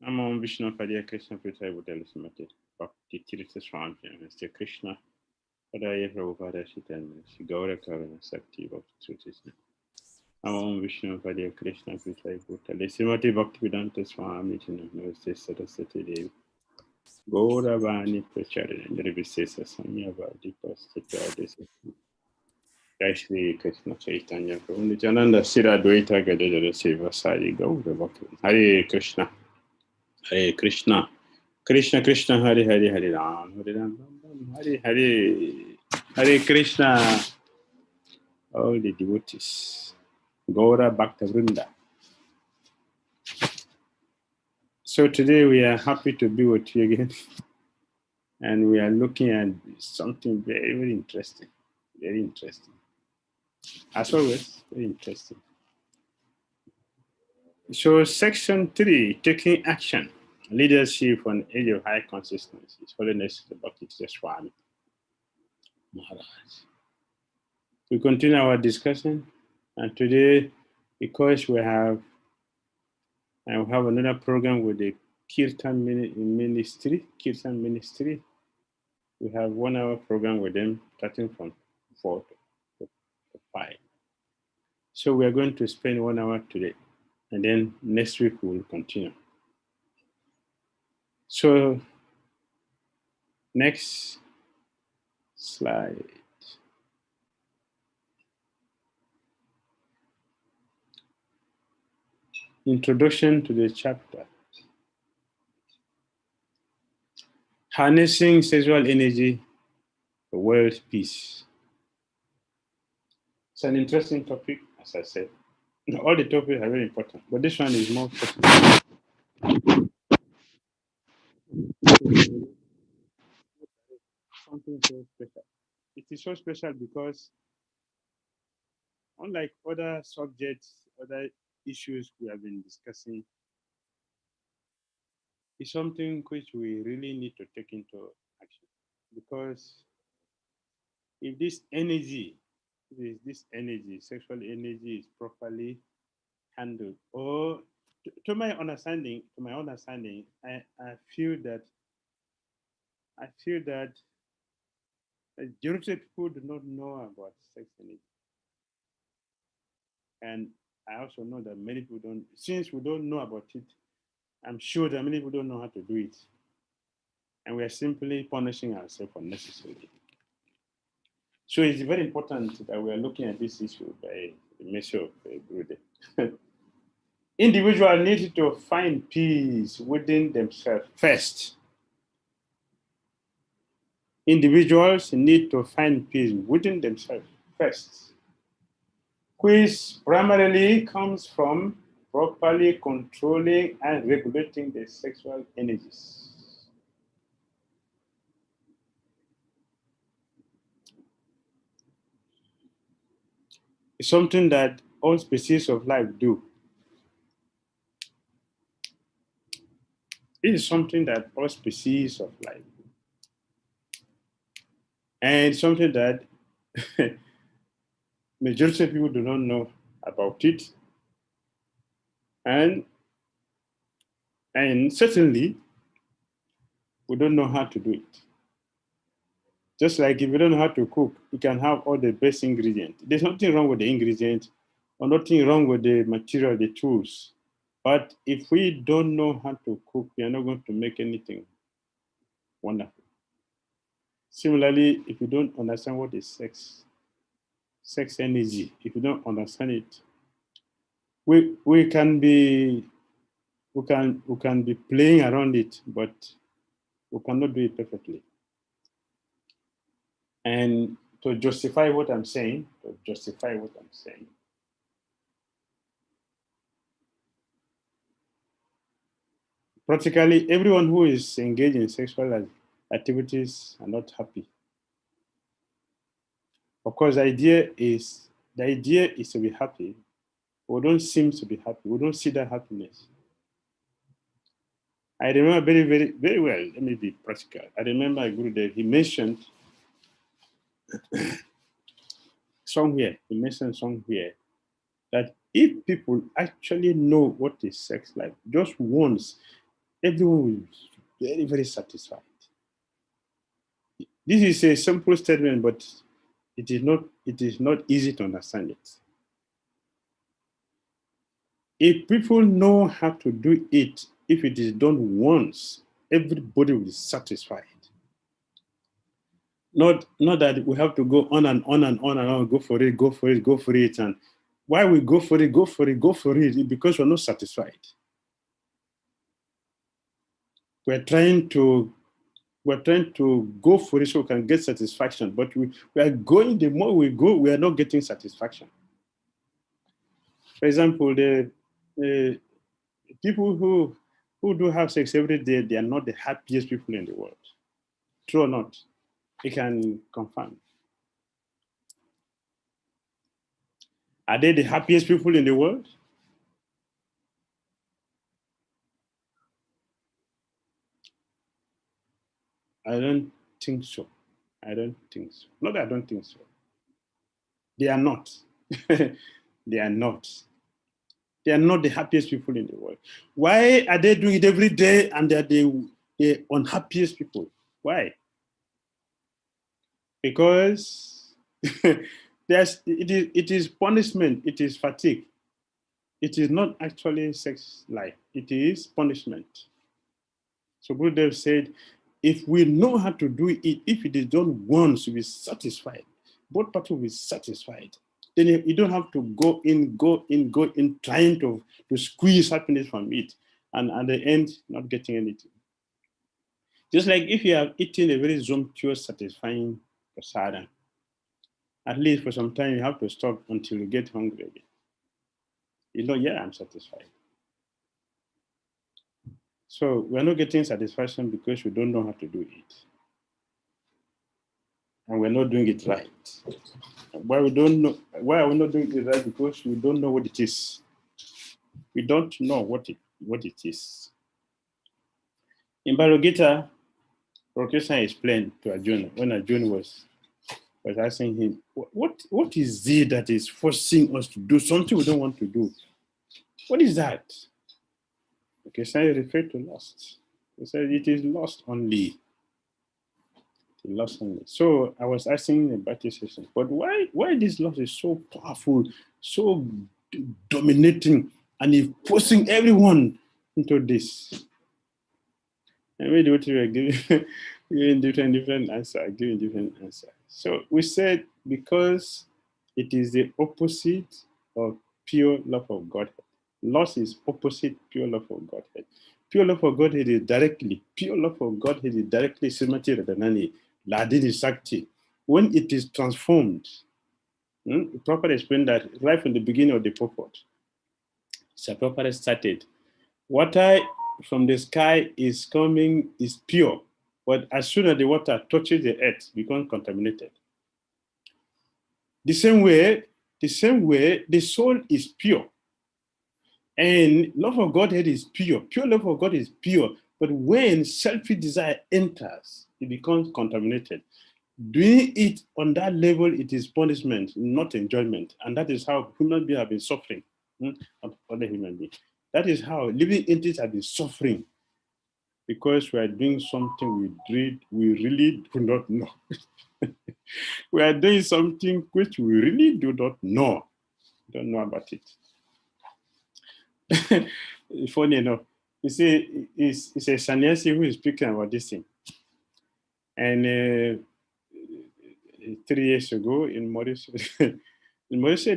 Namo Vishnu Padya Krishna Prithai Bhutali Sumati Bhakti Tirtha Swami Mr. Krishna Padaya Prabhupada Shitan Gaura Karana Sakti Bhakti Sutisna Namo Vishnu Padya Krishna Prithai Bhutali Sumati Bhakti Vedanta Swami Namaste Saraswati Devi Gaura Vani Pracharya Nirvisesa Samyavadi Pastatya Jai Shri Krishna Chaitanya Prabhu Nityananda Sira Dvaita Gadadara Seva Sari Gaura Bhakti Hare Krishna Hare Krishna Krishna Krishna Hare Hare Hare Ram Hare Ram Hare Hare Hare Krishna. All the devotees Gaura Bhakta Vrinda. So today we are happy to be with you again, and we are looking at something very, very interesting. Very interesting. As always, very interesting. So section 3, taking action, leadership on age of high consciousness, is Holiness the Bhakti Swami Maharaj. We continue our discussion, and today, because we have another program with the Kirtan Ministry, we have 1 hour program with them starting from 4 to 5. So we are going to spend 1 hour today, and then next week we will continue. So next slide. Introduction to the chapter. Harnessing sexual energy for world peace. It's an interesting topic, as I said. All the topics are very important, but this one is more personal. Something so special. It is so special because unlike other subjects, other issues we have been discussing, it's something which we really need to take into action. Because if this energy, sexual energy is properly handled, or to my understanding, I feel that the majority of people do not know about sex energy. And I also know that many people don't, since we don't know about it, I'm sure that many people don't know how to do it. And we are simply punishing ourselves unnecessarily. So it's very important that we are looking at this issue by the measure of Gurudev. Individuals need to find peace within themselves first. Individuals need to find peace within themselves first, which primarily comes from properly controlling and regulating the sexual energies. It's something that all species of life do. It is something that all species of life do. And something that majority of people do not know about it. And certainly, we don't know how to do it. Just like if you don't know how to cook, you can have all the best ingredients. There's nothing wrong with the ingredients or nothing wrong with the material, the tools. But if we don't know how to cook, we are not going to make anything wonderful. Similarly, if you don't understand what is sex energy, if you don't understand it, we can be playing around it, but we cannot do it perfectly. And to justify what I'm saying, practically everyone who is engaged in sexual activities are not happy. Of course, the idea is to be happy. We don't seem to be happy. We don't see that happiness. I remember very, very, very well. Let me be practical. I remember Gurudev, he mentioned somewhere that if people actually know what is sex like just once, everyone will be very, very satisfied. This is a simple statement, but it is not easy to understand it. If people know how to do it, if it is done once, everybody will be satisfied. Not that we have to go on and on and on and on, go for it, go for it, go for it. And why we go for it, go for it, go for it, because we're not satisfied. We're trying to go for it so we can get satisfaction, but we are going, the more we go, we are not getting satisfaction. For example, the people who do have sex every day, they are not the happiest people in the world. True or not? You can confirm. Are they the happiest people in the world? I don't think so. I don't think so. Not that I don't think so. They are not. They are not. They are not the happiest people in the world. Why are they doing it every day and they are the unhappiest people? Why? Because it is punishment, it is fatigue. It is not actually sex life, it is punishment. So Gurudev said, if we know how to do it, if it is done once, we'll be satisfied. Both parties will be satisfied. Then you don't have to go in, trying to squeeze happiness from it. And at the end, not getting anything. Just like if you have eaten a very sumptuous, satisfying prasadam, at least for some time, you have to stop until you get hungry again. You know, yeah, I'm satisfied. So we're not getting satisfaction because we don't know how to do it. And we're not doing it right. Why are we not doing it right? Because we don't know what it is. We don't know what it is. In Bhagavad Gita, Krishna explained to Arjuna when Arjuna was asking him, what is it that is forcing us to do something we don't want to do? What is that? Krishna referred to lust. He said it is lust only. Lust only. So I was asking the Bhakti session, but why this lust is so powerful, so dominating, and it's forcing everyone into this? And we were giving different answers. So we said because it is the opposite of pure love of Godhead. Lust is opposite pure love of Godhead. Pure love of Godhead is directly. Pure love of Godhead is directly Srimati Radhanani, Ladini Sakti. When it is transformed, Prabhupada explained that right from the beginning of the purport. So Prabhupada started. Water from the sky is pure, but as soon as the water touches the earth, it becomes contaminated. The same way, the soul is pure. And love of Godhead is pure. Pure love of God is pure. But when selfish desire enters, it becomes contaminated. Doing it on that level, it is punishment, not enjoyment. And that is how human beings have been suffering. Other human beings. That is how living entities have been suffering. Because we are doing something we really do not know. We are doing something which we really do not know. Don't know about it. Funny enough, you see, it's a sannyasi who is speaking about this thing. And 3 years ago in Mauritius,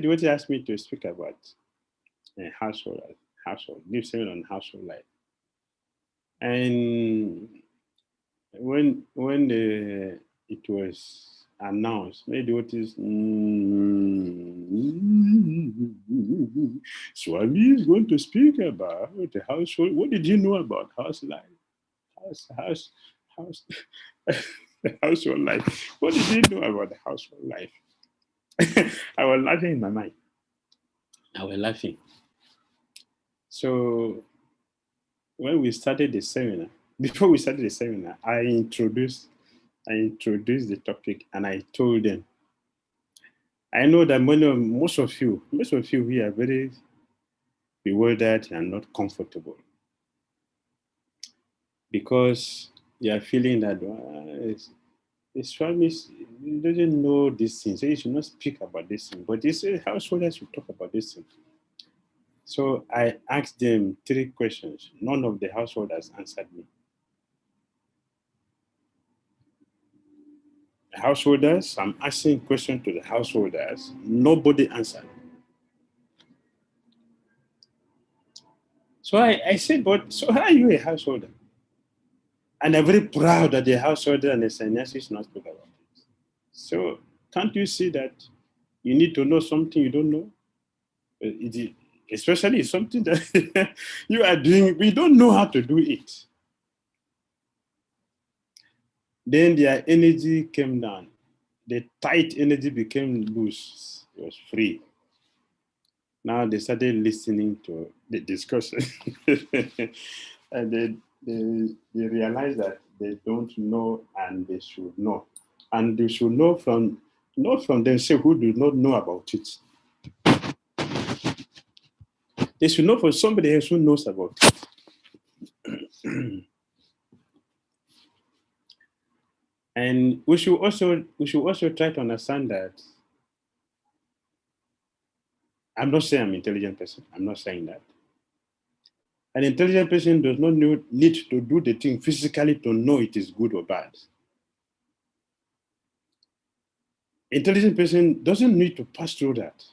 what he asked me to speak about household, give seminar on household life. And when it was announced, maybe what is Swami is going to speak about the household. What did you know about house life? House household life. What did you know about the household life? I was laughing in my mind. So when we started the seminar, before we started the seminar, I introduced the topic and I told them, I know that most of you here are very bewildered and not comfortable. because you are feeling that Swami doesn't know this thing, so he should not speak about this thing. But this householders should talk about this thing. So I asked them 3 questions. None of the householders answered me. The householders, I'm asking questions to the householders. Nobody answered. So I said, but so how are you a householder? And I'm very proud that the householder and the sannyasis not speak about it. So can't you see that you need to know something you don't know? Especially something that you are doing, we don't know how to do it. Then their energy came down. The tight energy became loose. It was free. Now they started listening to the discussion. And they realized that they don't know and they should know. And they should know from not from themselves who do not know about it. They should know from somebody else who knows about it. And we should also try to understand that I'm not saying I'm an intelligent person. I'm not saying that. An intelligent person does not need to do the thing physically to know it is good or bad. Intelligent person doesn't need to pass through that.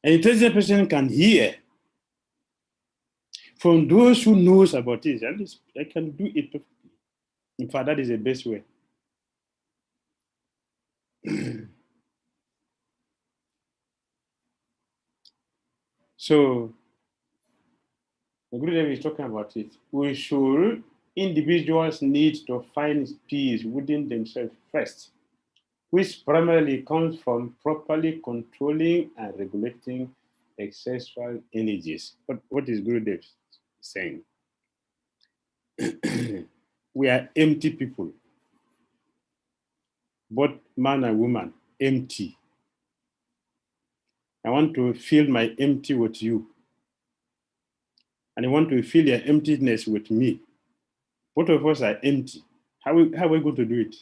An intelligent person can hear from those who knows about it. At least I can do it perfectly. In fact, that is the best way. So the Gurudev is talking about it. Individuals need to find peace within themselves first, which primarily comes from properly controlling and regulating sexual energies. What is Gurudev saying? We are empty people, both man and woman, empty. I want to fill my empty with you. And I want to fill your emptiness with me. Both of us are empty. How are we going to do it?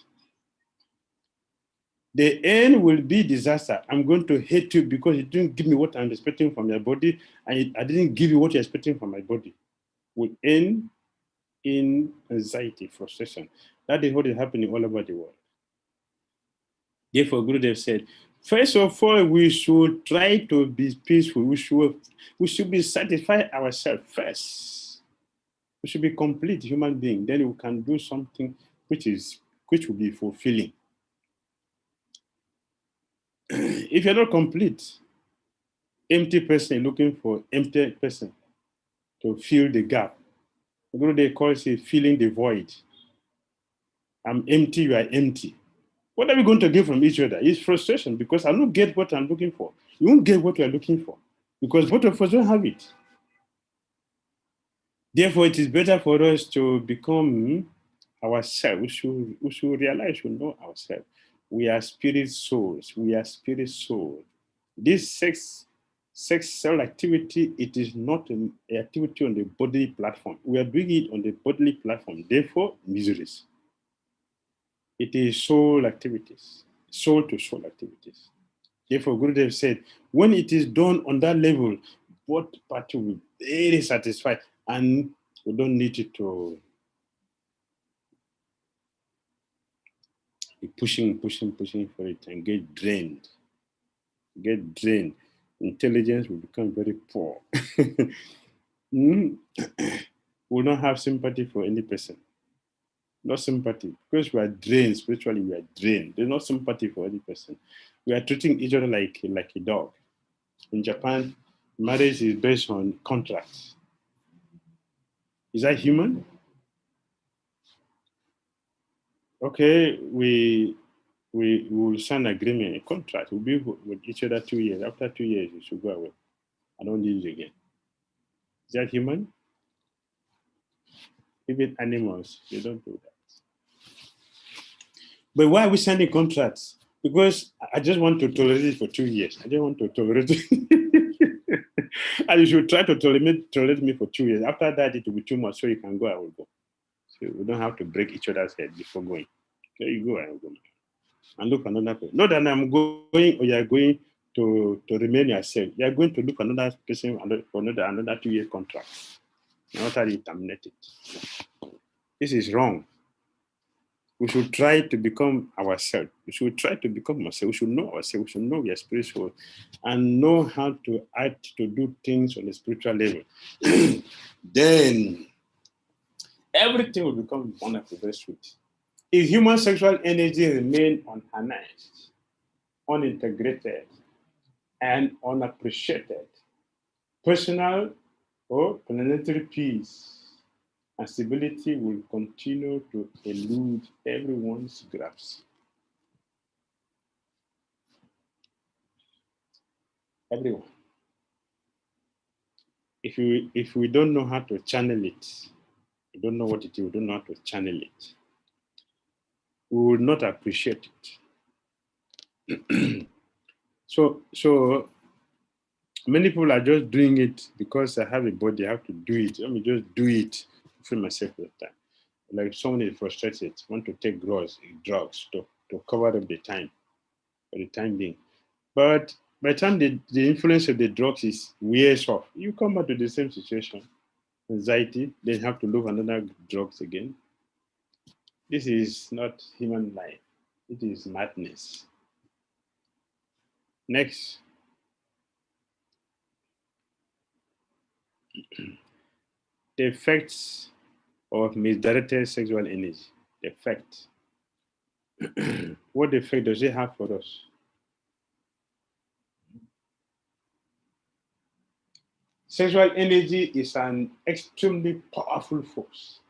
The end will be disaster. I'm going to hate you because you didn't give me what I'm expecting from your body, and I didn't give you what you're expecting from my body. Will end in anxiety, frustration. That is what is happening all over the world. Therefore, Gurudev said, first of all, we should try to be peaceful. We should be satisfied ourselves first. We should be complete human being. Then we can do something which will be fulfilling. If you're not complete, empty person looking for empty person to fill the gap. Gurudev calls it filling the void. I'm empty, you are empty. What are we going to get from each other? It's frustration because I don't get what I'm looking for. You won't get what you're looking for because both of us don't have it. Therefore, it is better for us to become ourselves. We should realize, we know ourselves. We are spirit souls. We are spirit souls. This sexual activity, it is not an activity on the bodily platform. We are doing it on the bodily platform. Therefore, miseries. It is soul activities, soul to soul activities. Therefore, Gurudev said, when it is done on that level, both parties will be very satisfied and we don't need it to be pushing for it and get drained. Intelligence will become very poor. We will not have sympathy for any person. No sympathy. Because we are drained, spiritually we are drained. There's no sympathy for any person. We are treating each other like a dog. In Japan, marriage is based on contracts. Is that human? Okay, we will sign agreement, a contract. We'll be with each other 2 years. After 2 years, you should go away. I don't need you again. Is that human? Even animals, they don't do that. But why are we signing contracts? Because I just want to tolerate it for 2 years. I just want to tolerate it. And you should try to tolerate me for 2 years. After that, it will be too much. So you can go, I will go. So we don't have to break each other's head before going. There you go, I will go. And look for another person. Not that I'm going or you are going to remain yourself. You are going to look for another person for another 2-year contract. After you terminate it. This is wrong. We should try to become ourselves. We should try to become ourselves. We should know ourselves. We should know we are spiritual and know how to act, to do things on a spiritual level. Then everything will become wonderful, very sweet. If human sexual energy remain unharnessed, unintegrated, and unappreciated, personal or planetary peace and stability will continue to elude everyone's grasp. Everyone. If we don't know how to channel it, we don't know what it is, we don't know how to channel it, we will not appreciate it. So many people are just doing it because I have a body, I have to do it. Let me just do it to feel myself all the time. Like someone is frustrated, want to take drugs to cover up the time, for the time being. But by the time the influence of the drugs is wears off, you come back to the same situation. Anxiety, then have to look another drugs again. This is not human life. It is madness. Next. The effects of misdirected sexual energy. The effect. What effect does it have for us? Sexual energy is an extremely powerful force.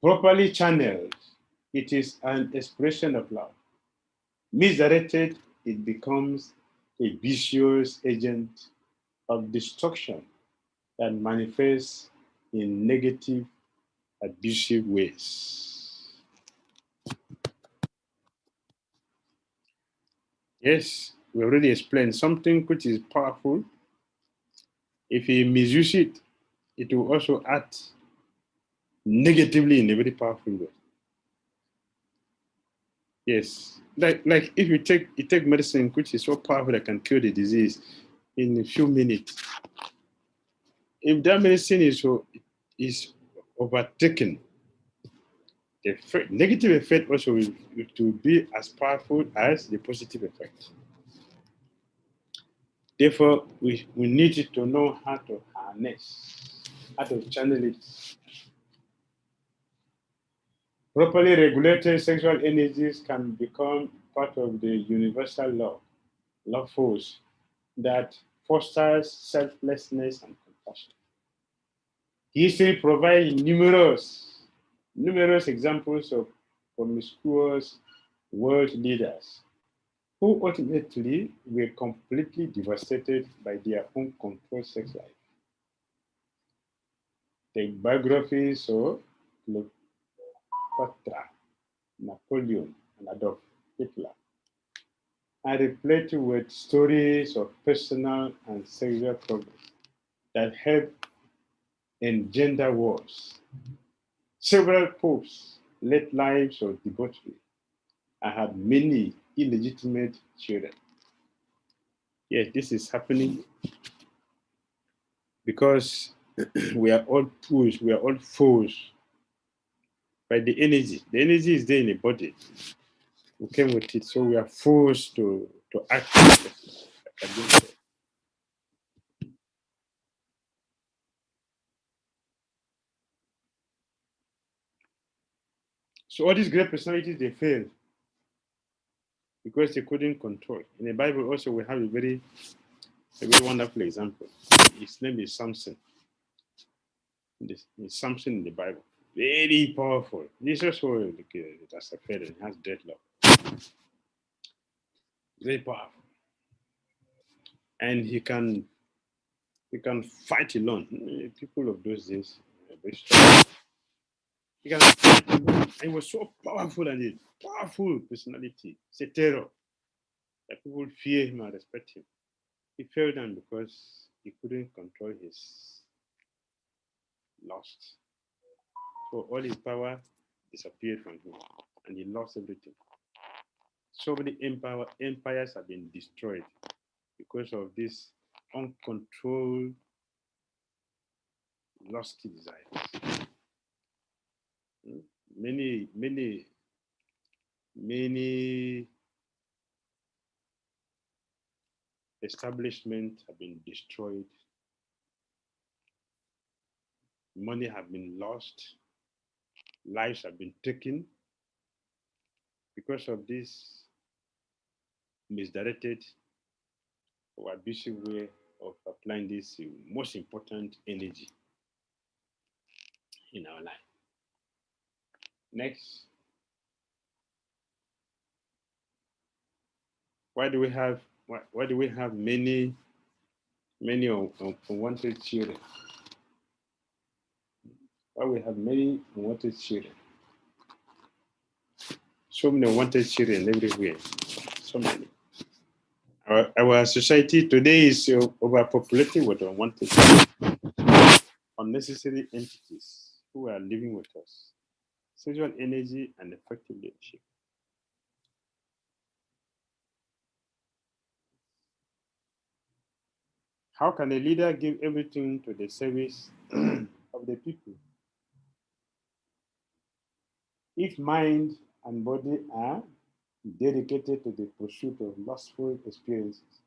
Properly channeled, it is an expression of love. Misdirected, it becomes a vicious agent of destruction that manifests in negative, abusive ways. Yes, we already explained something which is powerful. If you misuse it, it will also act negatively in a very powerful way. Yes, like if you take medicine which is so powerful that can cure the disease in a few minutes. If that medicine is overtaken, the negative effect also will be as powerful as the positive effect. Therefore, we need to know how to harness, how to channel it. Properly regulated sexual energies can become part of the universal love force that fosters selflessness and compassion. History provides numerous examples of promiscuous world leaders who ultimately were completely devastated by their uncontrolled sex life. The biographies of Cleopatra, Napoleon, and Adolf Hitler are replete with stories of personal and sexual progress that help engender wars. Several popes led lives of debauchery and had many illegitimate children. Yes, this is happening because we are all pushed, we are all forced by the energy. The energy is there in the body. We came with it, so we are forced to act against it. So all these great personalities, they failed because they couldn't control. In the Bible also, we have a very wonderful example. His name is Samson. Samson in the Bible. Very powerful. Jesus was as a parent, has dreadlock. Very powerful. And he can fight alone. People of those days very strong. He can fight alone. And he was so powerful and a powerful personality. It's a terror that people fear him and respect him. He fell down because he couldn't control his lust. So all his power disappeared from him, and he lost everything. So many empires have been destroyed because of this uncontrolled lusty desires. Many establishments have been destroyed. Money have been lost. Lives have been taken because of this misdirected or abusive way of applying this most important energy in our life. Next. Why do we have many unwanted children? Why we have many unwanted children? So many unwanted children everywhere. So many. Our society today is overpopulated with unwanted unnecessary entities who are living with us. Sexual energy and effective leadership. How can a leader give everything to the service of the people if mind and body are dedicated to the pursuit of lustful experiences?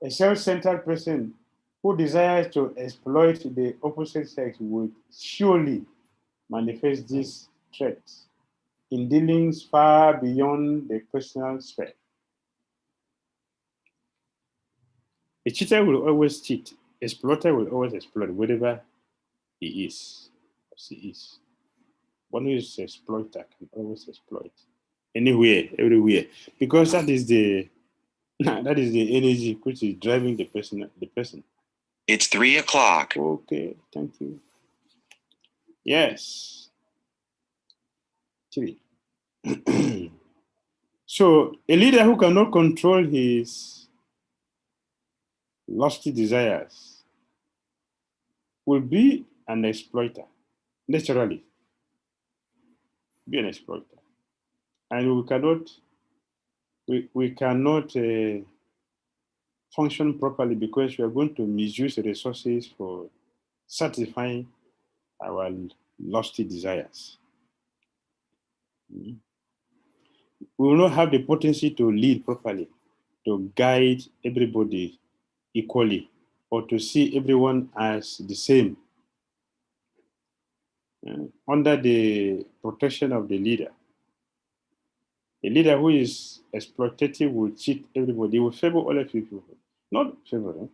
A self-centered person who desires to exploit the opposite sex would surely manifest these traits in dealings far beyond the personal sphere. A cheater will always cheat. A exploiter will always exploit whatever he is or she is. One who is an exploiter can always exploit anywhere, everywhere, because that is the energy which is driving the person. It's 3 o'clock. Okay, thank you. Yes. 3. So a leader who cannot control his lusty desires will be an exploiter, naturally. Be an exploiter. And we cannot function properly because we are going to misuse the resources for satisfying our lusty desires. We will not have the potency to lead properly, to guide everybody equally, or to see everyone as the same under the protection of the leader. A leader who is exploitative will cheat everybody, will favor other people. Not favor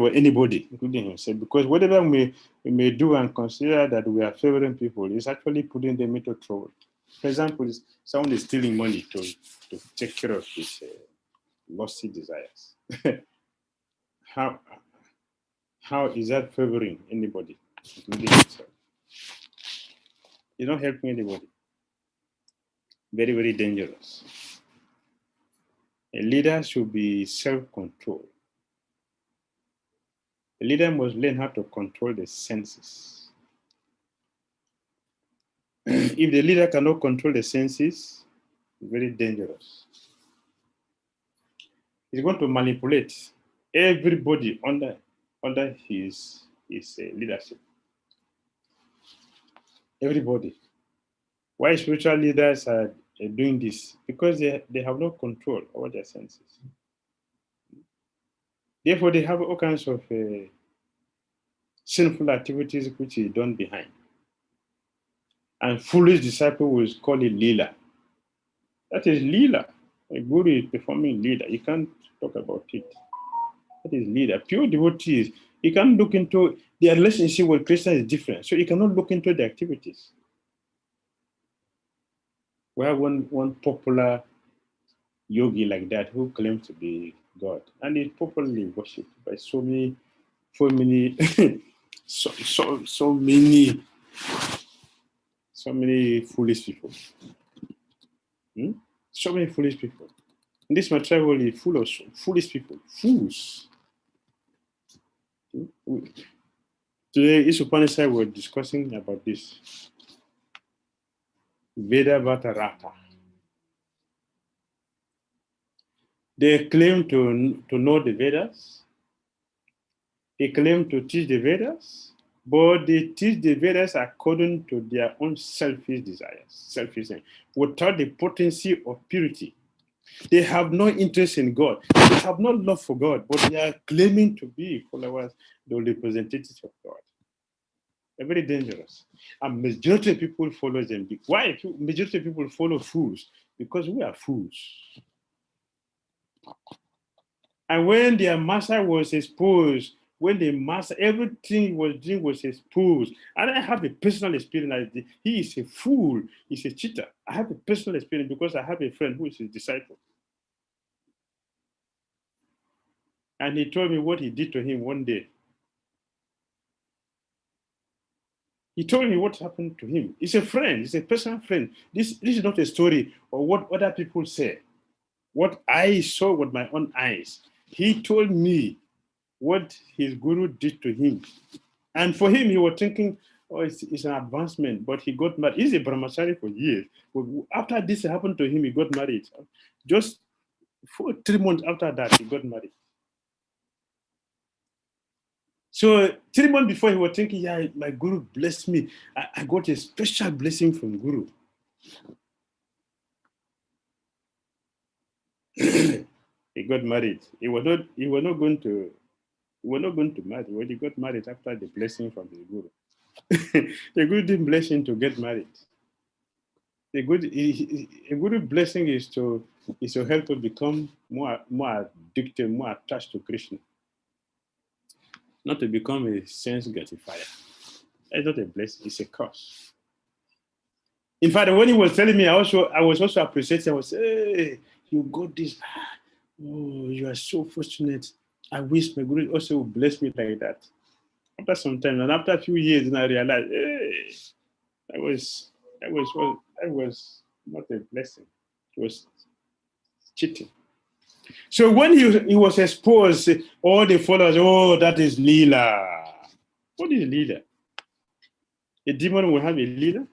anybody, including himself, because whatever we may do and consider that we are favoring people is actually putting them into trouble. For example, someone is stealing money to take care of his lusty desires. How is that favoring anybody, including himself? It's not helping anybody. Very, very dangerous. A leader should be self-controlled. A leader must learn how to control the senses. If the leader cannot control the senses, it's very dangerous. He's going to manipulate everybody under his leadership. Everybody. Why spiritual leaders are doing this? Because they have no control over their senses. Therefore, they have all kinds of sinful activities which is done behind. And foolish disciple will call it Leela. That is Leela. A guru is performing Leela. You can't talk about it. That is Leela. Pure devotees, you can't look into their relationship with Krishna is different. So you cannot look into the activities. We have one popular yogi like that who claims to be God, and is popularly worshipped by so many so many foolish people. So many foolish people. This material world is full of foolish people, fools. Today, Upanishad were discussing about this. Veda Vatarata. They claim to know the Vedas. They claim to teach the Vedas, but they teach the Vedas according to their own selfish desires, selfishness, without the potency of purity. They have no interest in God. They have no love for God, but they are claiming to be followers, the representatives of God. They're very dangerous. And majority of people follow them. Why? Majority of people follow fools? Because we are fools. And when their master was exposed, when the master, everything he was doing was exposed. And I have a personal experience. He is a fool. He's a cheater. I have a personal experience because I have a friend who is his disciple. And he told me what he did to him one day. He told me what happened to him. He's a friend. He's a personal friend. This is not a story or what other people say. What I saw with my own eyes. He told me what his guru did to him. And for him, he was thinking, oh, it's an advancement, but he got married. He's a brahmachari for years. But after this happened to him, he got married. Just 3 months after that, he got married. So 3 months before, he was thinking, yeah, my guru blessed me. I got a special blessing from guru. He got married. He was not going to marry. When he got married after the blessing from the guru. The guru didn't bless him to get married. A good blessing is to help you become more addicted, more attached to Krishna. Not to become a sense gratifier. It's not a blessing, it's a curse. In fact, when he was telling me, I was also appreciating. I was saying, hey, you got this. Oh, you are so fortunate. I wish my guru also would bless me like that. After some time, and after a few years, and I realized, hey, that was not a blessing. It was cheating. So when he was exposed, all the followers, oh, that is Leela. What is Leela? A demon will have a leader?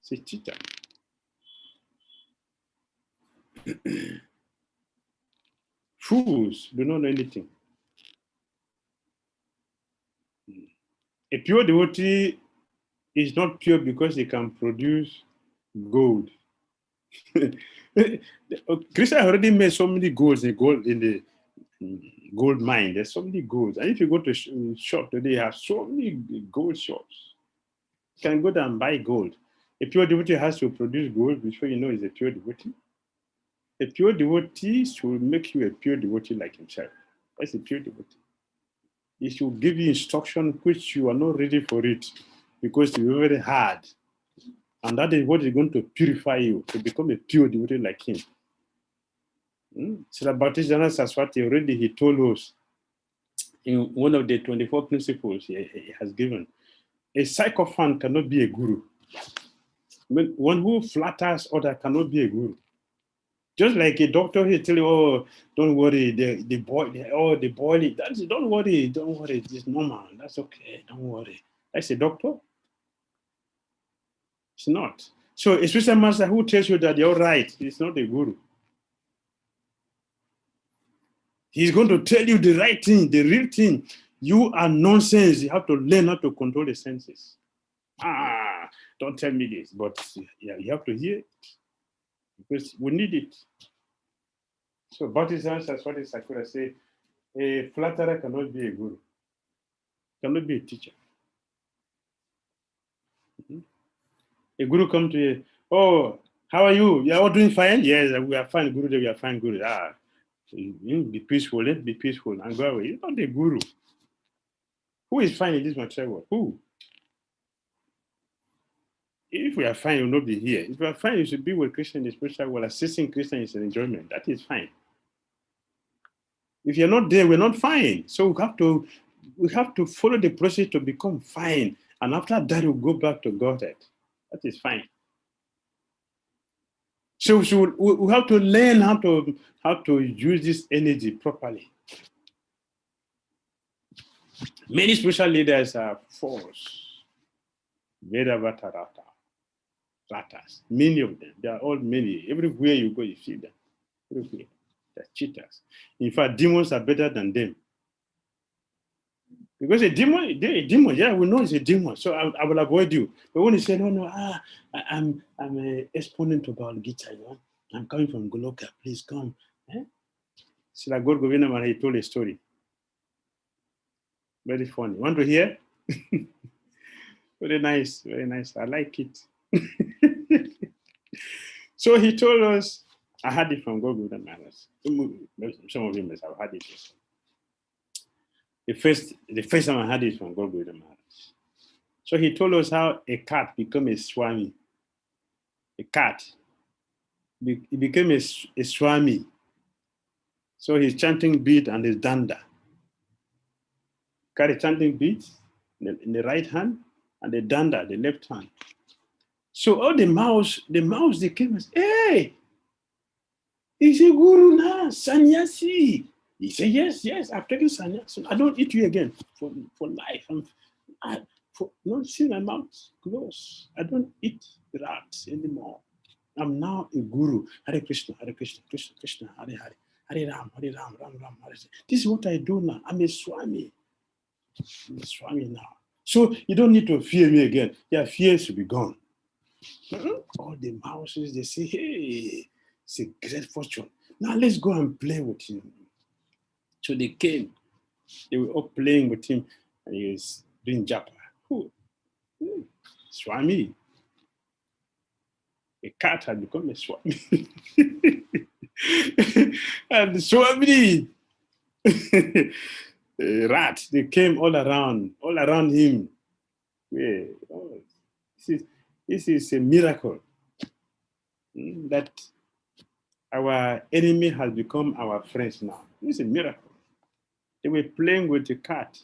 It's a cheater. Fools do not know anything. A pure devotee is not pure because he can produce gold. Krishna already made so many golds in the gold mine. There's so many golds. And if you go to shop today, have so many gold shops. You can go there and buy gold. A pure devotee has to produce gold before you know he's a pure devotee. A pure devotee should make you a pure devotee like himself. That's a pure devotee. He should give you instruction which you are not ready for it because it's very hard. And that is what is going to purify you to become a pure devotee like him. Srila Bhaktisiddhanta Saraswati already he told us in one of the 24 principles he has given. A sycophant cannot be a guru. One who flatters others cannot be a guru. Just like a doctor, he tell you, oh, don't worry, the boil, don't worry, it's normal, that's okay, don't worry. That's a doctor? It's not. So a spiritual master who tells you that you're right, he's not a guru. He's going to tell you the right thing, the real thing. You are nonsense. You have to learn how to control the senses. Don't tell me this, but yeah, you have to hear it because we need it. So Bhaktisiddhanta Saraswati Thakur say, a flatterer cannot be a guru, cannot be a teacher. A guru come to you, oh, how are you? You are all doing fine? Yes, we are fine, Guru. We are fine, Guru. Be peaceful, let's be peaceful and go away. You're not a guru. Who is fine in this material world? Who? If we are fine, you'll not be here. If you are fine, you should be with Krishna in the spiritual world. Assisting Krishna is an enjoyment. That is fine. If you're not there, we're not fine. So we have to follow the process to become fine. And after that, we'll go back to Godhead. That is fine. So we have to learn how to use this energy properly. Many spiritual leaders are false. Vedavata ratas. Many of them. They are all many. Everywhere you go, you see them. Everywhere. They're cheaters. In fact, demons are better than them. Because a demon, yeah, we know it's a demon, so I will avoid you. But when you say, no, I'm an exponent of our Gita, you know? I'm coming from Goloka, please come. Eh? So like God Govina Maharaj told a story. Very funny. Want to hear? Very nice, very nice. I like it. So he told us, I had it from God Govina Maharaj. Some of you must have had it. The first time I had it from God Govina Maharaj. So he told us how a cat became a Swami. A cat. It became a Swami. So he's chanting beat and his danda. Carry chanting beats in the right hand and the danda, the left hand. So all the mouse, they came and said, hey, he's a guru now, sannyasi. He said, yes, I've taken sannyasi. I don't eat you again for life. No, see my mouth closed. I don't eat rats anymore. I'm now a guru. Hare Krishna, Krishna, Hare Hare, Hare Ram, Hare Ram, Hare. This is what I do now. I'm a Swami. I'm a Swami now. So you don't need to fear me again. Your fear should be gone. All the mouses, they say, hey, it's a great fortune. Now let's go and play with him. So they came. They were all playing with him, and he was doing japa. Swami. A cat had become a Swami. And the Swami, rat, they came all around him. Yeah. Oh, this is a miracle that our enemy has become our friends now. This is a miracle. They were playing with the cat.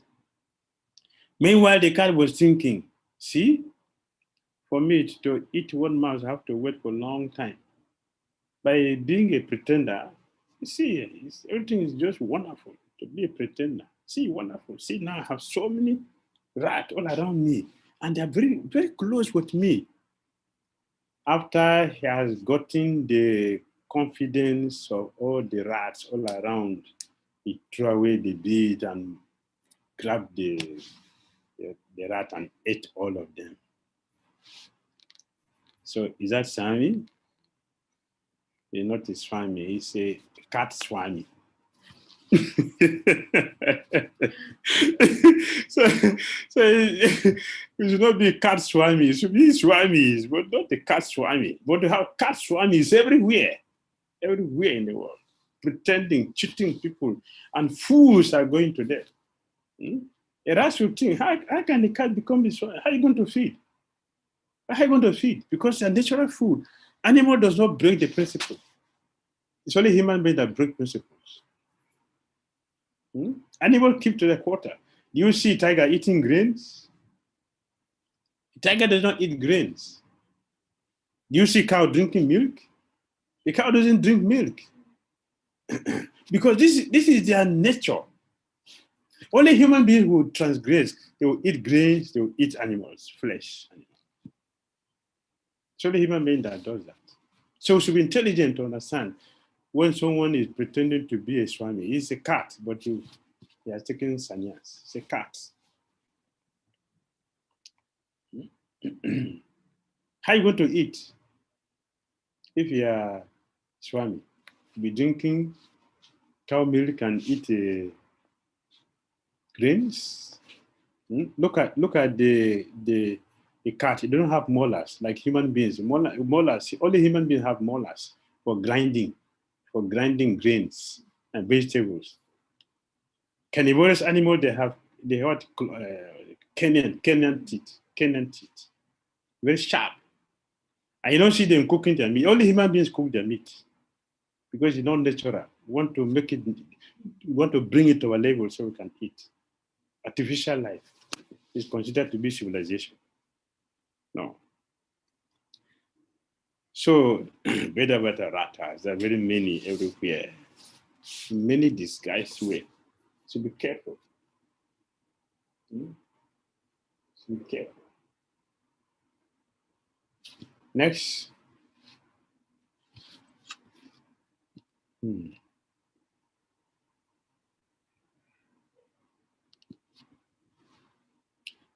Meanwhile, the cat was thinking, see, for me to eat one mouse, I have to wait for a long time. By being a pretender, you see, everything is just wonderful to be a pretender. See, wonderful. See, now I have so many rats all around me, and they're very, very close with me. After he has gotten the confidence of all the rats all around, he threw away the bead and grabbed the rat and ate all of them. So is that Swami? He's not a Swami, he's a cat Swami. so it should not be cat Swami, it should be Swamis, but not the cat Swami. But to have cat Swamis everywhere in the world, pretending, cheating people, and fools are going to death. A rat will think, how can the cat become this one? How are you going to feed? How are you going to feed? Because they're natural food. Animal does not break the principle. It's only human beings that break principles. Animal keep to the quarter. Do you see tiger eating grains? The tiger does not eat grains. Do you see cow drinking milk? The cow doesn't drink milk. Because this is their nature. Only human beings will transgress. They will eat grains, they will eat animals, flesh. It's only human being that does that. So we should be intelligent to understand when someone is pretending to be a Swami. He's a cat, but he has taken sannyas. It's a cat. How are you going to eat if you are Swami? You be drinking cow milk and eat grains. Look at the cat. It doesn't have molars like human beings. Molars. Only human beings have molars for grinding grains and vegetables. Carnivorous animals, they have Kenyan teeth, very sharp. And you don't see them cooking their meat. Only human beings cook their meat because it's not natural. We want to make it, we want to bring it to our level so we can eat. Artificial life is considered to be civilization. No. So, Vedavata ratas, there are very many everywhere, many disguised way. So be careful. So be careful. Next.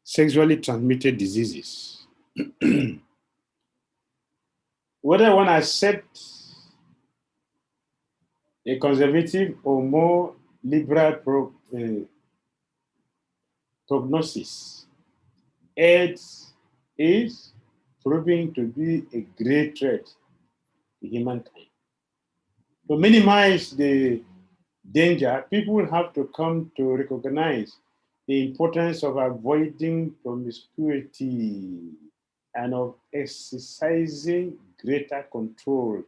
Sexually transmitted diseases. Whether one accepts a conservative or more liberal prognosis, AIDS is proving to be a great threat to humankind. To minimize the danger, people have to come to recognize the importance of avoiding promiscuity and of exercising greater control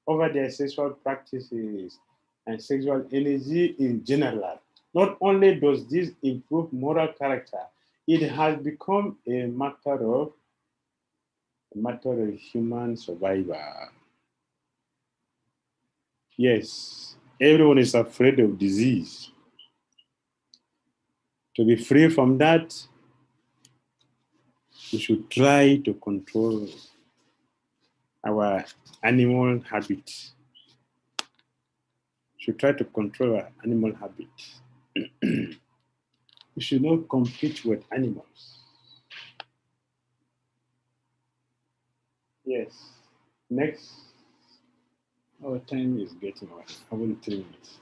over their sexual practices and sexual energy in general. Not only does this improve moral character, it has become a matter of human survival. Yes, everyone is afraid of disease. To be free from that, we should try to control our animal habits. We should try to control our animal habits. We should not compete with animals. Yes. Next. Our time is getting away. Only 3 minutes.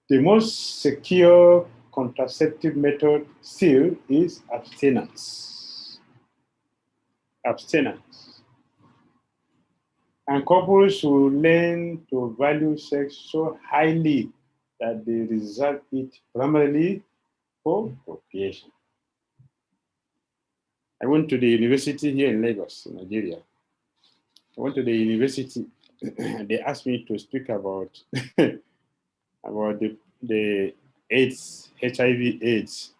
The most secure contraceptive method still is abstinence. Abstinence. And couples should learn to value sex so highly that they reserve it primarily for procreation. I went to the university here in Lagos, Nigeria. I went to the university. They asked me to speak about about the AIDS, HIV/AIDS,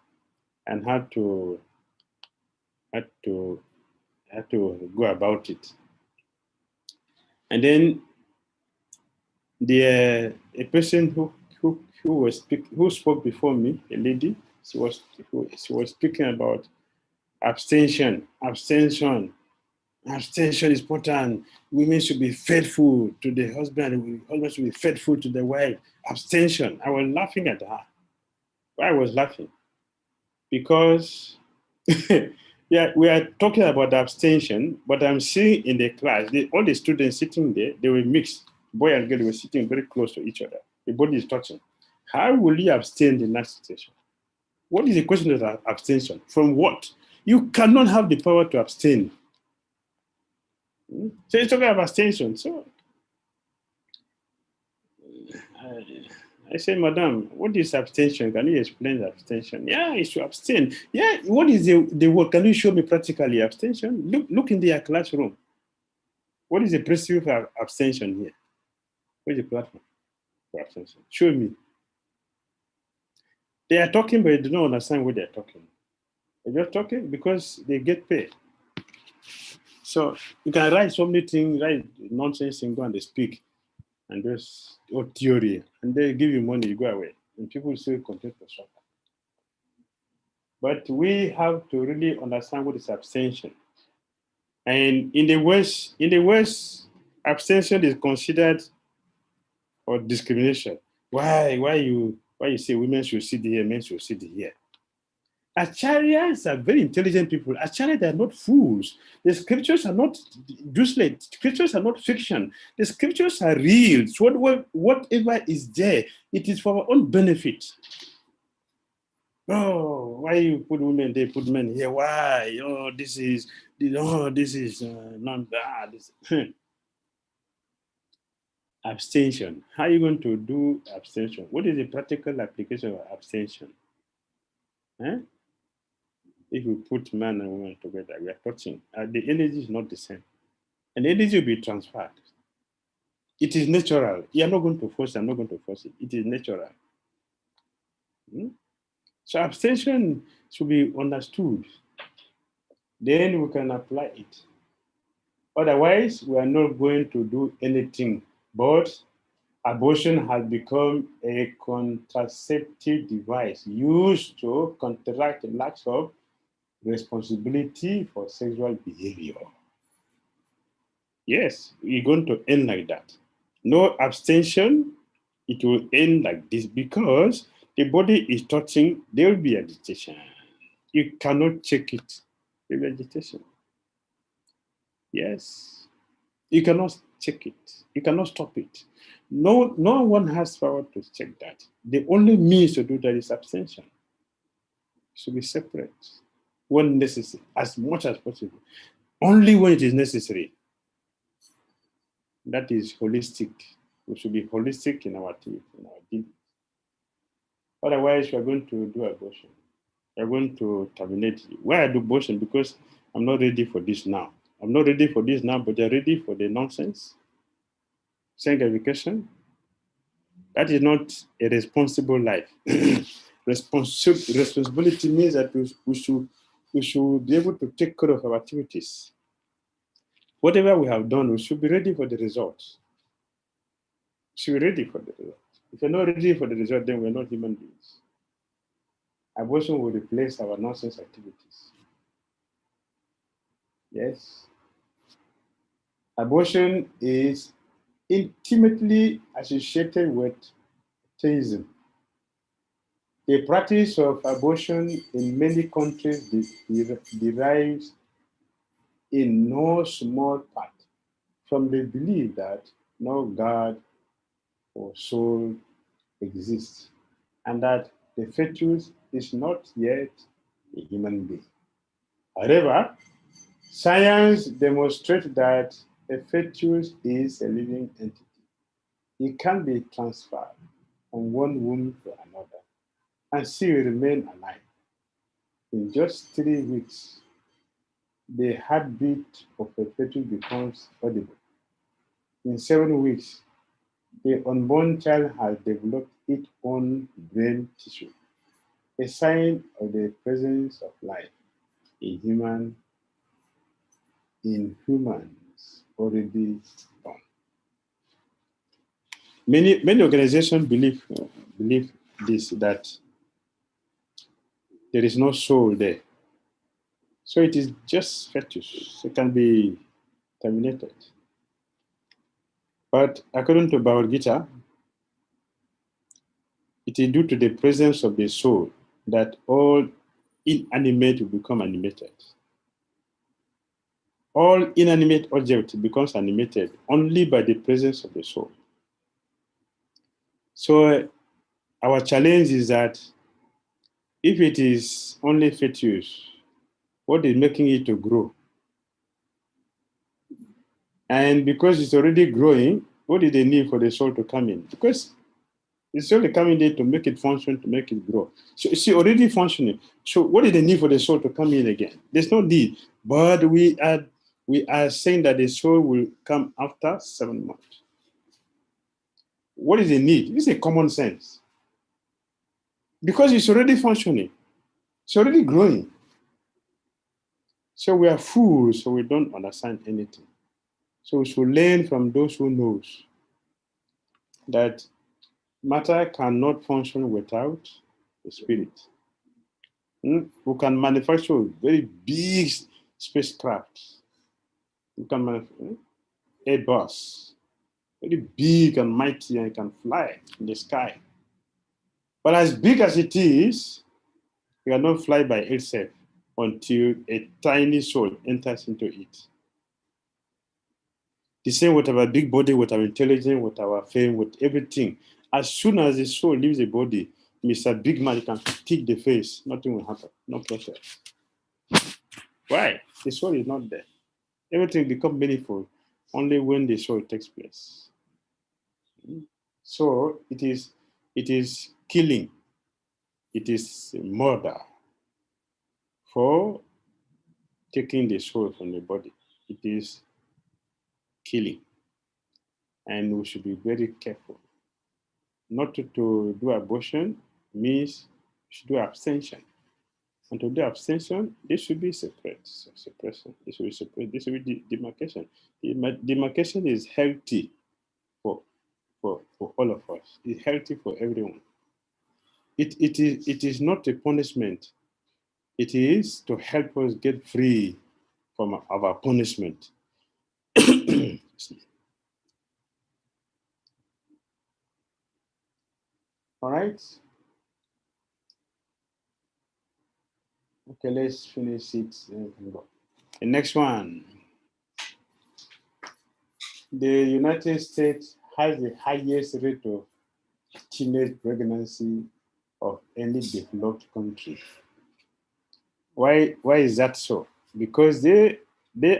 and how to go about it. And then a person who spoke before me, a lady, she was speaking about abstention. Abstention is important. Women should be faithful to the husband. The husband should be faithful to the wife. Abstention. I was laughing at her. Why I was laughing? Because yeah, we are talking about abstention, but I'm seeing in the class, all the students sitting there, they were mixed. Boy and girl were sitting very close to each other. The body is touching. How will you abstain in that situation? What is the question of abstention? From what? You cannot have the power to abstain. So it's talking about abstention. So I say, Madam, what is abstention? Can you explain abstention? Yeah, it's to abstain. Yeah, what is the word? Can you show me practically abstention? Look in their classroom. What is the principle of abstention here? What is the platform for abstention? Show me. They are talking, but they don't understand what they're talking. They're just talking because they get paid. So you can write so many things, write nonsense and go and they speak and just theory, and they give you money, you go away. And people still continue to suffer. But we have to really understand what is abstention. And in the West, abstention is considered or discrimination. Why you say women should sit here, men should sit here? Acharyas are very intelligent people. Acharyas are not fools. The scriptures are not useless. Scriptures are not fiction. The scriptures are real. So whatever is there, it is for our own benefit. Oh, why you put women there, put men here? Why? Oh, this is not that. Abstention. How are you going to do abstention? What is the practical application of abstention? Eh? If we put man and woman together, we are touching. The energy is not the same. And the energy will be transferred. It is natural. You are not going to force it. I'm not going to force it. It is natural. So abstention should be understood. Then we can apply it. Otherwise, we are not going to do anything. But abortion has become a contraceptive device used to counteract the lack of responsibility for sexual behavior. Yes, it's going to end like that. No abstention, it will end like this because the body is touching, there will be agitation. You cannot check it. There will be agitation. Yes. You cannot check it. You cannot stop it. No one has power to check that. The only means to do that is abstention. It should be separate when necessary, as much as possible. Only when it is necessary. That is holistic. We should be holistic in our activity, in our dealings. Otherwise, we are going to do abortion. We are going to terminate. Why I do abortion? Because I'm not ready for this now. I'm not ready for this now, but they're ready for the nonsense. Sanctification. That is not a responsible life. Responsibility means that we should be able to take care of our activities. Whatever we have done, we should be ready for the results. We should be ready for the results. If we're not ready for the result, then we're not human beings. Abortion will replace our nonsense activities. Yes. Abortion is intimately associated with theism. The practice of abortion in many countries derives in no small part from the belief that no God or soul exists and that the fetus is not yet a human being. However, science demonstrates that a fetus is a living entity. It can be transferred from one womb to another and still remain alive. In just 3 weeks, the heartbeat of a fetus becomes audible. In 7 weeks, the unborn child has developed its own brain tissue, a sign of the presence of life in humans already born. Many organizations believe this, that there is no soul there. So it is just fetus. It can be terminated. But according to Bhagavad Gita, it is due to the presence of the soul that all inanimate will become animated. All inanimate object becomes animated only by the presence of the soul. So our challenge is that if it is only fetus, what is making it to grow? And because it's already growing, what is the need for the soul to come in? Because it's only coming there to make it function, to make it grow. So it's already functioning. So what is the need for the soul to come in again? There's no need. But we are saying that the soul will come after 7 months. What is the need? This is a common sense. Because it's already functioning. It's already growing. So we are fools, so we don't understand anything. So we should learn from those who knows that matter cannot function without the spirit. We can manufacture very big spacecraft. We can manufacture a bus, very big and mighty, and it can fly in the sky. But as big as it is, it cannot fly by itself until a tiny soul enters into it. The same with our big body, with our intelligence, with our fame, with everything. As soon as the soul leaves the body, Mr. Big Man can kick the face. Nothing will happen. No pressure. Why? The soul is not there. Everything becomes meaningful only when the soul takes place. So it is killing. It is murder for taking the soul from the body. It is killing. And we should be very careful. Not to do abortion means we should do abstention. And to do abstention, this should be separate. So suppression. This should be separate. This should be demarcation. Demarcation is healthy for all of us. It's healthy for everyone. It is not a punishment. It is to help us get free from our punishment. All right. Okay, let's finish it. The next one. The United States has the highest rate of teenage pregnancy of any developed country. Why is that so? Because they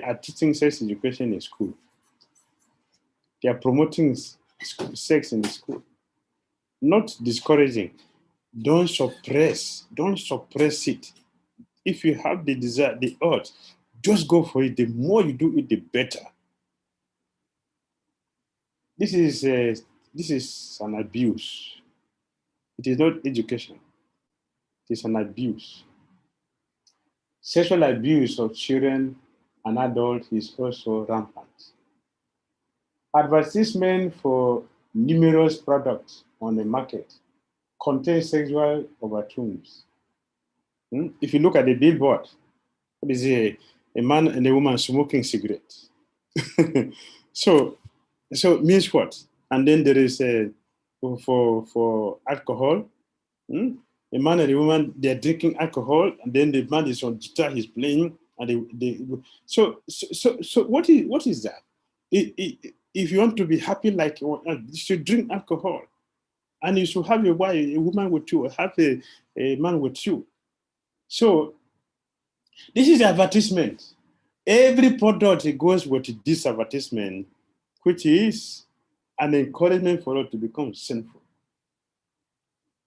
are teaching sex education in school. They are promoting sex in the school, not discouraging. Don't suppress it. If you have the desire, the urge, just go for it. The more you do it, the better. This is an abuse. It is not education. It is an abuse. Sexual abuse of children and adults is also rampant. Advertisement for numerous products on the market contain sexual overtones. If you look at the billboard, what is a man and a woman smoking cigarettes? so means what? And then there is a for alcohol. A man and a woman, they're drinking alcohol, and then the man is on guitar, he's playing, and so what is that? If you want to be happy, like you should drink alcohol, and you should have a wife, a woman with you, have a man with you. So this is advertisement. Every product goes with this advertisement, which is an encouragement for us to become sinful.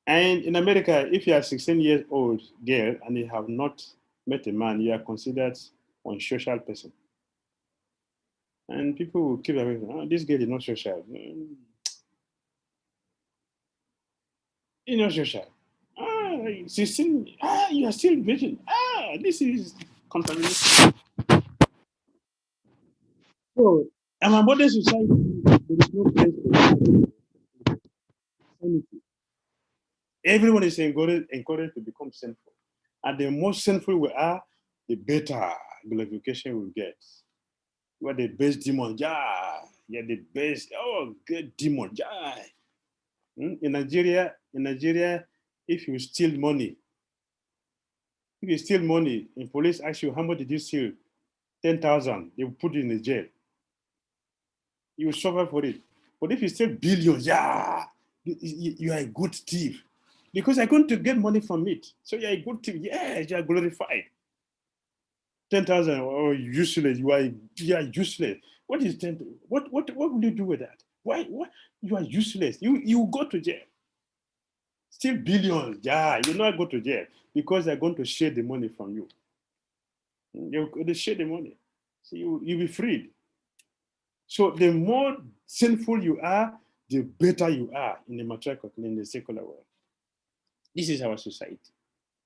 And in America, if you are a 16-year-old girl and you have not met a man, you are considered an unsocial person. And people will keep away, this girl is not social. You're not social. 16, you are still virgin. This is contamination. So, in our modern society, there is no place for sanity. Everyone is encouraged to become sinful. And the more sinful we are, the better glorification we get. You are the best demon, yeah. You're the best, good demon, yeah. In Nigeria, if you steal money, and police ask you how much did you steal, 10,000, they will put you in the jail. You will suffer for it. But if you steal billions, yeah, you are a good thief. Because I'm going to get money from it. So you're a good thief. Yes, you are glorified. 10,000, useless. You are useless. What is 10? What will you do with that? Why? You are useless. You go to jail. Still billions. Yeah, you not go to jail because they're going to share the money from you. They share the money. So you'll be freed. So the more sinful you are, the better you are in the matriarchal, in the secular world. This is our society.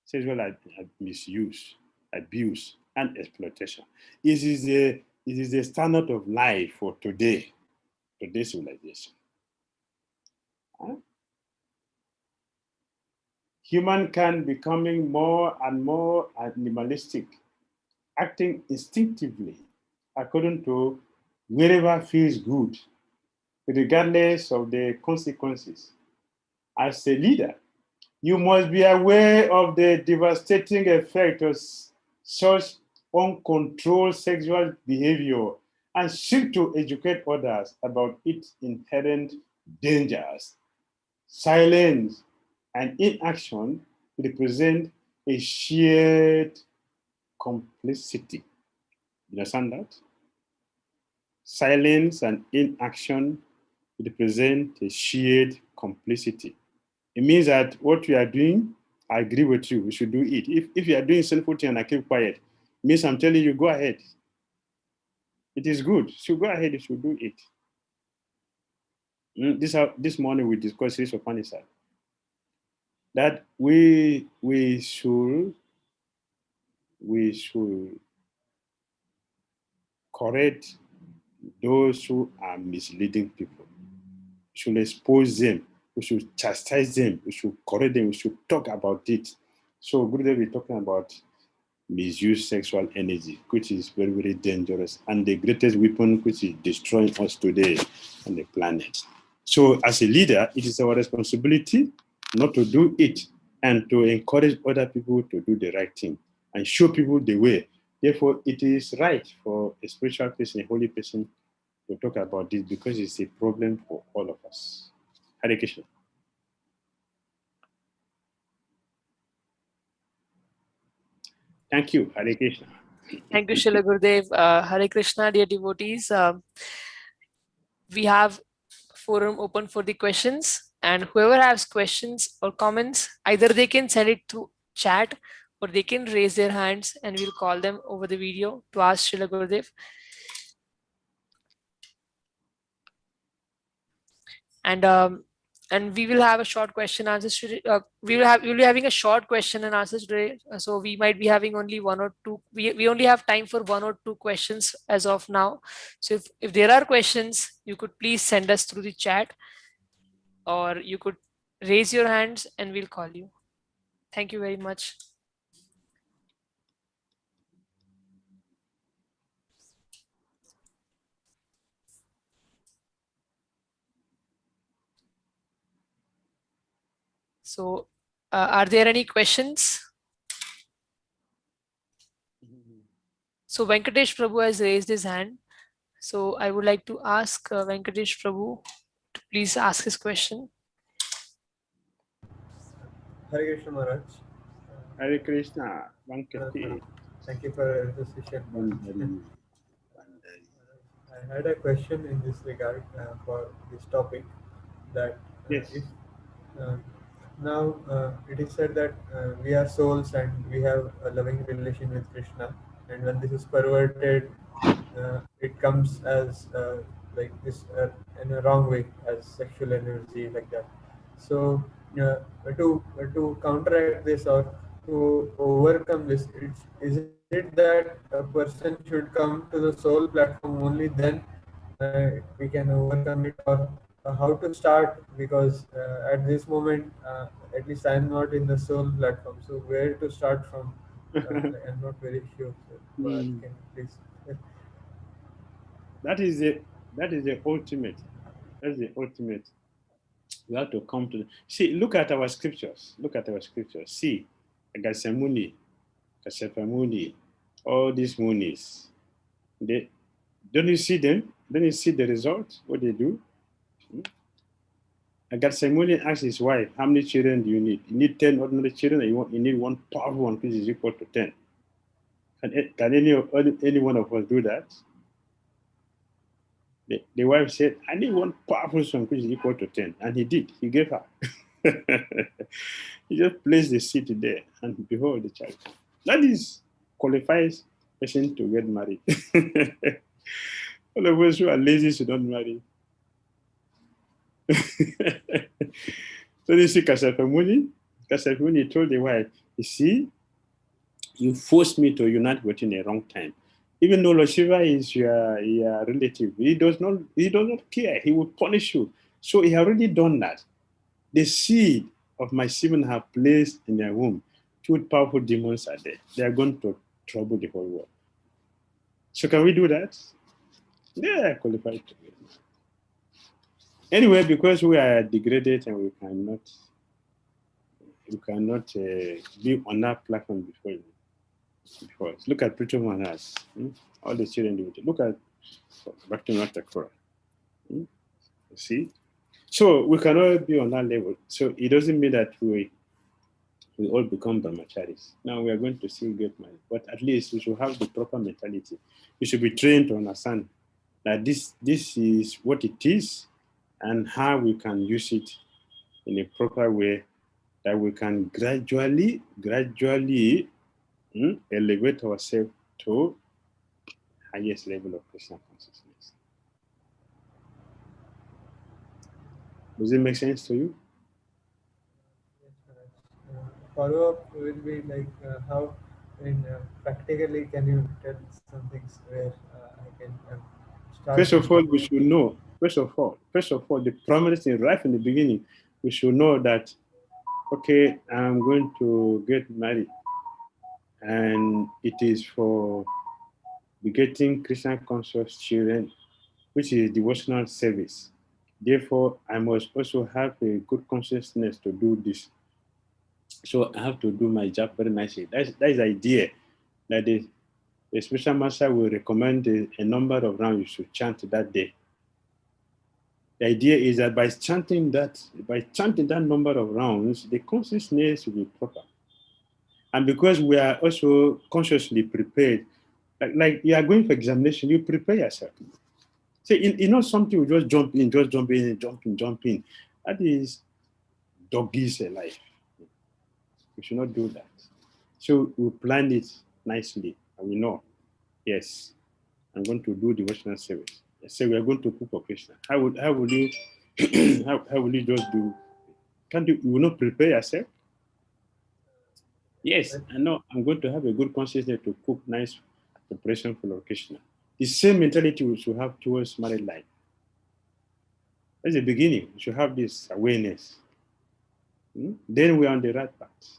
Sexual misuse, abuse, and exploitation. It is the standard of life for today's civilization. Humankind becoming more and more animalistic, acting instinctively according to wherever feels good, regardless of the consequences. As a leader, you must be aware of the devastating effect of such uncontrolled sexual behavior and seek to educate others about its inherent dangers. Silence and inaction represent a shared complicity. You understand that? Silence and inaction represent a shared complicity. It means that what you are doing, I agree with you. We should do it. If you are doing sinful thing and I keep quiet, it means I'm telling you, go ahead. It is good. So go ahead, you should do it. This morning we discussed this upon that we should we should correct those who are misleading people. We should expose them. We should chastise them. We should correct them. We should talk about it. So, Gurudev, we're talking about misuse sexual energy, which is very, very dangerous, and the greatest weapon which is destroying us today on the planet. So, as a leader, it is our responsibility not to do it and to encourage other people to do the right thing and show people the way. Therefore, it is right for a spiritual person, a holy person, to talk about this because it's a problem for all of us. Hare Krishna. Thank you, Hare Krishna. Thank you, Srila Gurudev. Hare Krishna, dear devotees. We have forum open for the questions, and whoever has questions or comments, either they can send it through chat or they can raise their hands and we'll call them over the video to ask Srila Gurudev. And we will have a short question answers today. We will be having a short question and answers today. So we might be having only one or two. We only have time for one or two questions as of now. So if there are questions, you could please send us through the chat, or you could raise your hands and we'll call you. Thank you very much. So are there any questions? So Venkatesh Prabhu has raised his hand. So I would like to ask Venkatesh Prabhu to please ask his question. Hare Krishna Maharaj. Hare Krishna. Thank you for the session. I had a question in this regard for this topic, that Yes. if now it is said that we are souls and we have a loving relation with Krishna, and when this is perverted, it comes as like this in a wrong way, as sexual energy, like that. So to counteract this or to overcome this, is it that a person should come to the soul platform only, then we can overcome it, or how to start? Because at this moment, at least I am not in the soul platform, so where to start from? I'm not very sure. So, can you please? That is the ultimate. That's the ultimate. We have to come to see. Look at our scriptures. Look at our scriptures. See, Gasemuni, Kasepamuni, all these munis. They don't you see them? Don't you see the result? What they do? Gasemuni asked his wife, "How many children do you need? You need 10 ordinary children, and you need one powerful one, which is equal to 10. Can any one of us do that?" The wife said, "I need one powerful son which is equal to 10." And he did. He gave her. He just placed the seed there, and behold, the child. That is qualifies person to get married. All of us who are lazy should not marry. So you see, Kasafamuni told the wife, "You see, you forced me to unite within a wrong time. Even though Lord Shiva is your relative, he does not care. He will punish you. So he already done that. The seed of my semen have placed in their womb. Two powerful demons are there. They are going to trouble the whole world. So can we do that? They are qualified to do it. Anyway, because we are degraded and we cannot be on that platform before you. Look at Prithu Maharaj. All the children do it. Look at Bhakti Matakura. See? So we cannot be on that level. So it doesn't mean that we all become brahmacharis. Now we are going to still get married. But at least we should have the proper mentality. We should be trained to understand that this is what it is and how we can use it in a proper way, that we can gradually elevate ourselves to highest level of Krishna consciousness. Does it make sense to you? Follow up will be like how Practically, can you tell some things where I can start First of all, doing we should know. First of all, the primary thing right from the beginning, we should know that okay, I'm going to get married, and it is for begetting Christian conscious children, which is devotional service. Therefore, I must also have a good consciousness to do this. So I have to do my job very nicely. That is the idea that the special master will recommend a number of rounds you should chant that day. The idea is that by chanting that number of rounds, the consciousness will be proper. And because we are also consciously prepared, like you are going for examination, you prepare yourself. Say, you know, something will just jump in, jump in. That is doggy's life. We should not do that. So we plan it nicely, and we know, yes, I'm going to do devotional service. I say we are going to cook for Krishna. How will you how will you just do? Can't you will not prepare yourself? Yes, I know I'm going to have a good consciousness to cook nice preparation for Lord Krishna. The same mentality we should have towards married life. That's the beginning. We should have this awareness. Then we are on the right path.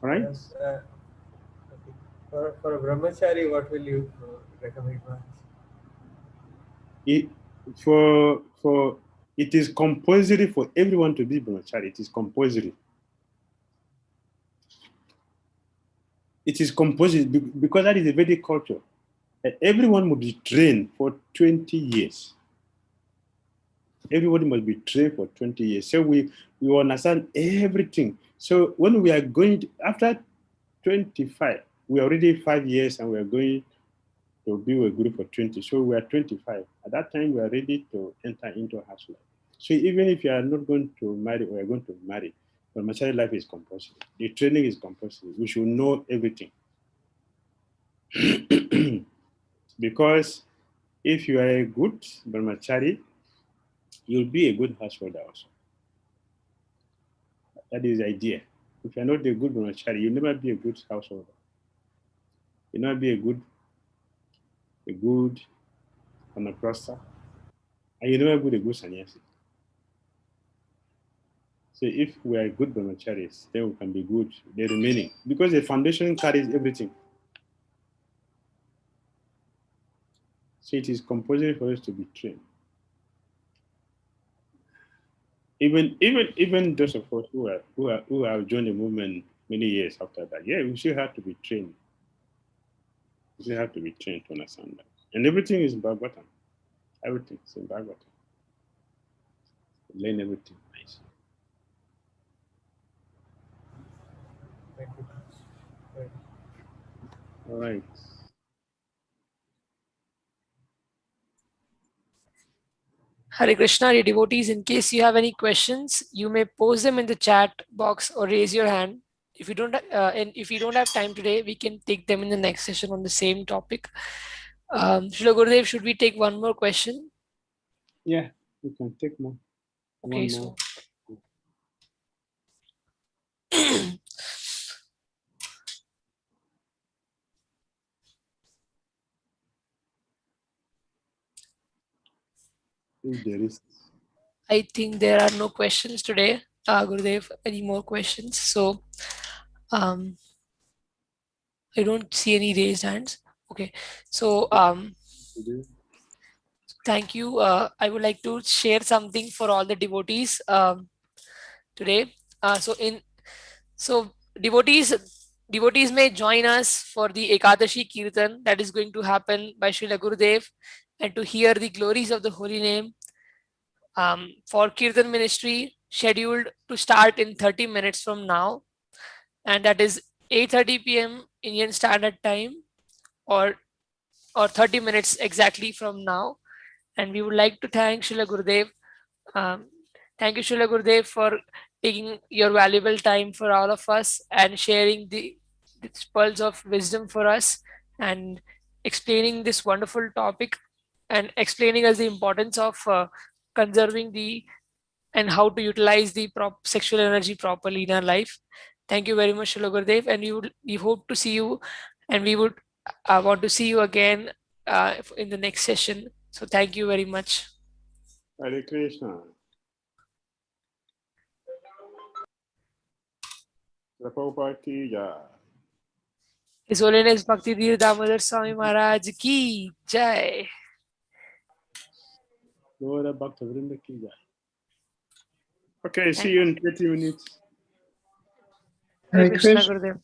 All right? Yes, okay. For a brahmachari, what will you recommend, Maharaj? It is compulsory for everyone to be brahmachari. It is compulsory. It is compulsory because that is a Vedic culture. Everyone must be trained for 20 years. Everybody must be trained for 20 years. So we understand everything. So when we are going to, after 25, we are already 5 years and we are going to be a group for 20. So we are 25. At that time, we are ready to enter into house life. So even if you are not going to marry or you are going to marry, brahmachari life is compulsory. The training is compulsory. We should know everything. Because if you are a good brahmachari, you'll be a good householder also. That is the idea. If you're not a good brahmachari, you'll never be a good householder. You'll never be a good vanaprastha, and you'll never be a good sannyasi. So if we are good brahmacharis, then we can be good the remaining. Because the foundation carries everything. So it is compulsory for us to be trained. Even those of us who have joined the movement many years after that, yeah, we still have to be trained. We still have to be trained to understand that. And everything is Bhagavatam. Everything is in Bhagavatam. Learn everything nicely. Thank you. All right. Hare Krishna, dear devotees, in case you have any questions, you may post them in the chat box or raise your hand. If you don't, and if you don't have time today, we can take them in the next session on the same topic. Srila Gurudev, should we take one more question? Yeah, you can take more. Okay, One more. If there is. I think there are no questions today. Gurudev, any more questions? So, I don't see any raised hands. Okay, so thank you. I would like to share something for all the devotees today. So devotees may join us for the Ekadashi Kirtan that is going to happen by Srila Gurudev, and to hear the glories of the holy name. For Kirtan ministry scheduled to start in 30 minutes from now, and that is 8:30 p.m. Indian Standard Time, or 30 minutes exactly from now. And we would like to thank Srila Gurudev. Thank you, Srila Gurudev, for taking your valuable time for all of us and sharing the pearls of wisdom for us, and explaining this wonderful topic, and explaining us the importance of conserving the and how to utilize the sexual energy properly in our life. Thank you very much, Srila Gurudev, and we hope to see you, and we would want to see you again in the next session. So thank you very much. Hare Krishna. Prabhupada ki jai. His Holiness Bhakti Dhira Damodara Swami Maharaj ki jai. Gaura Bhakta Vrinda ki jai. Okay, see you in 30 minutes. Hare Hare Krishna, Krishna. Gurudev.